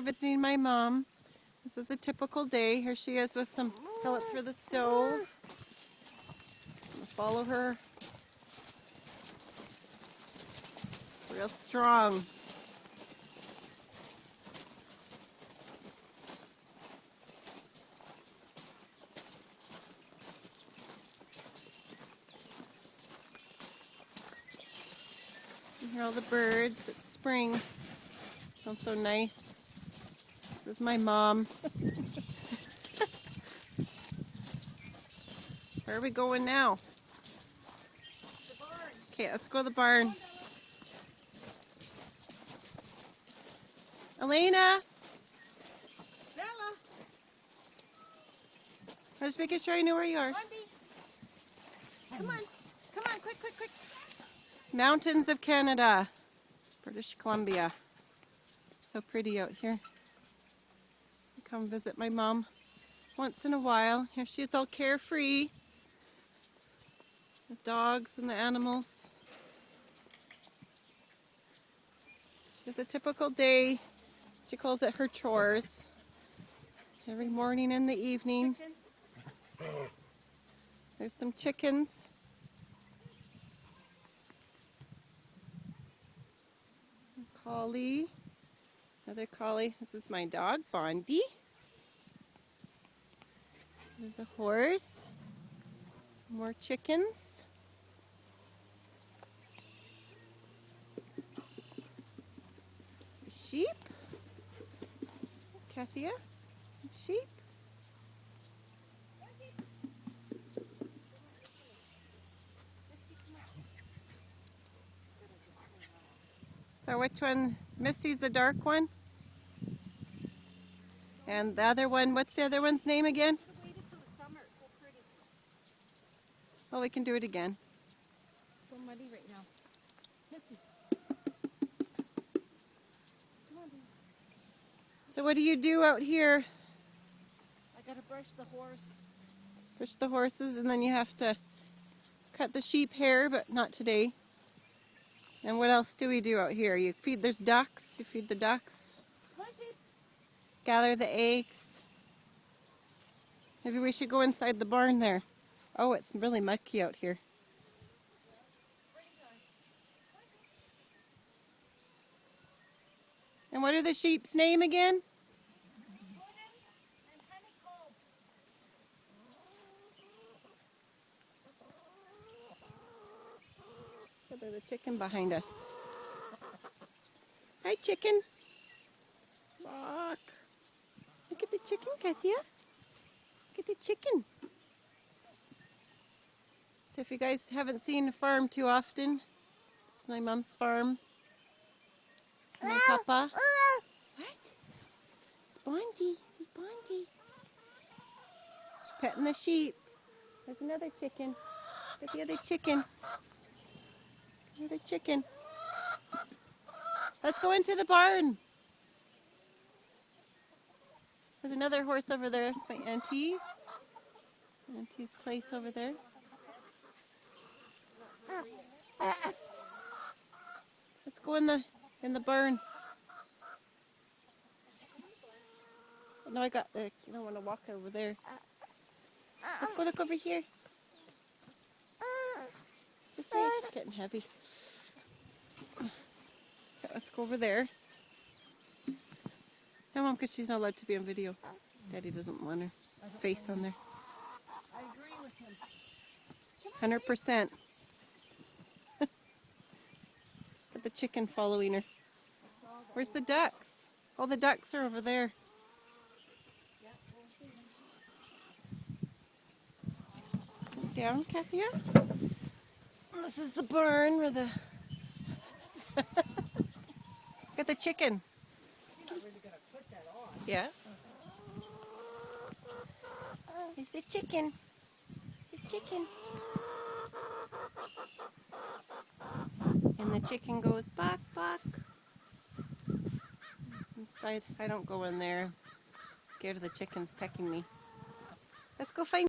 visiting my mom. This is a typical day. Here she is with some pellets for the stove. I'm gonna follow her. Real strong. You hear all the birds. It's spring. Sounds so nice. This is my mom. Where are we going now? The barn. Okay, let's go to the barn. Elena! Bella. I'm just making sure I know where you are. Bundy. Come on. Come on. Quick, quick, quick. Mountains of Canada, British Columbia. So pretty out here. I come visit my mom once in a while. Here she is all carefree. The dogs and the animals. She has a typical day. She calls it her chores. Every morning and the evening. Chickens. There's some chickens. Collie. Another collie. This is my dog, Bondi. There's a horse. Some more chickens. A sheep. Kathia. Some sheep. So which one? Misty's the dark one? And the other one, what's the other one's name again? Should have waited till the summer. It's so pretty. Well, we can do it again. It's so muddy right now. Misty. Come on, baby. So what do you do out here? I gotta brush the horse. Push the horses, and then you have to cut the sheep hair, but not today. And what else do we do out here? You feed, there's ducks, you feed the ducks. Come on, sheep. Gather the eggs. Maybe we should go inside the barn there. Oh, it's really mucky out here. And what are the sheep's name again? And honeycomb. There's the chicken behind us. Hi, chicken. Bark. Look at the chicken, Katia. Look at the chicken. So if you guys haven't seen the farm too often, this is my mom's farm. My papa. What? It's Bondi. See Bondi. She's petting the sheep. There's another chicken. Look at the other chicken. Another chicken. Let's go into the barn. There's another horse over there. It's my auntie's. Auntie's place over there. Let's go in the barn. No, I don't want to walk over there. Let's go look over here. This way, it's getting heavy. Okay, let's go over there. No, Mom, because she's not allowed to be on video. Daddy doesn't want her face on there. I agree with him. 100%. Got the chicken following her. Where's the ducks? All the ducks are over there. Down, Kathia. This is the barn where the... Got the chicken. You're not really gonna put that on. Yeah. Here's the chicken. It's a chicken. And the chicken goes bark, bark. It's inside. I don't go in there. I'm scared of the chickens pecking me. Let's go find